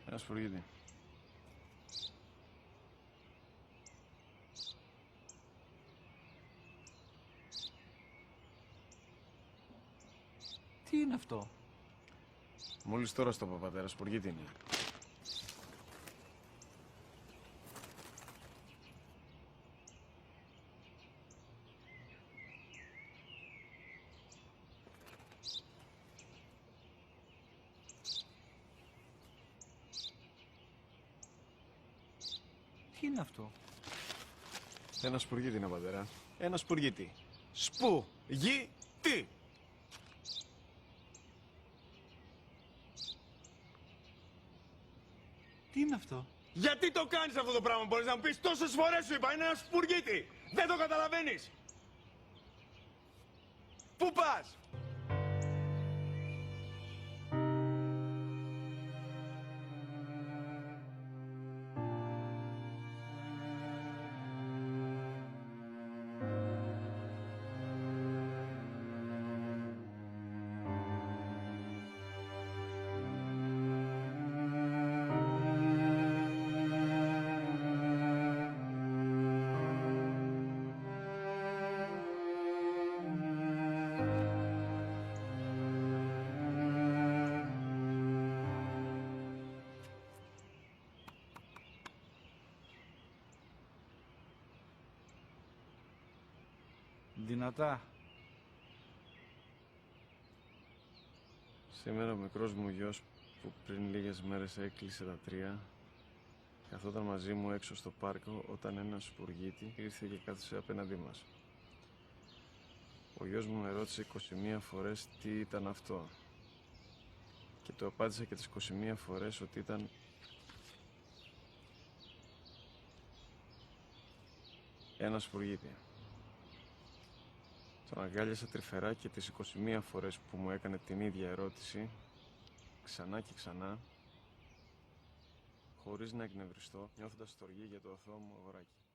Ένα σπουργίτη. Τι είναι αυτό? Μόλις τώρα στο είπα, πατέρα, σπουργίτη είναι. Τι είναι αυτό? Ένα σπουργίτη είναι, πατέρα. Ένα σπουργίτη. Σπου-γι-τι! Τι είναι αυτό? Γιατί το κάνεις αυτό το πράγμα, μπορείς να μου πεις? Τόσες φορές σου είπα, είναι ένα σπουργίτη! Δεν το καταλαβαίνεις! Πού πας? Δυνατά. Σήμερα ο μικρός μου γιος που πριν λίγες μέρες έκλεισε τα 3 καθόταν μαζί μου έξω στο πάρκο όταν ένα σπουργίτη ήρθε και κάθισε απέναντί μας. Ο γιος μου με ρώτησε 21 φορές τι ήταν αυτό και του απάντησα και τις 21 φορές ότι ήταν ένα σπουργίτη. Τον αγκάλιασα τρυφερά και τις 21 φορές που μου έκανε την ίδια ερώτηση, ξανά και ξανά, χωρίς να εκνευριστώ, νιώθοντας στοργή για το αθώο μου αγοράκι.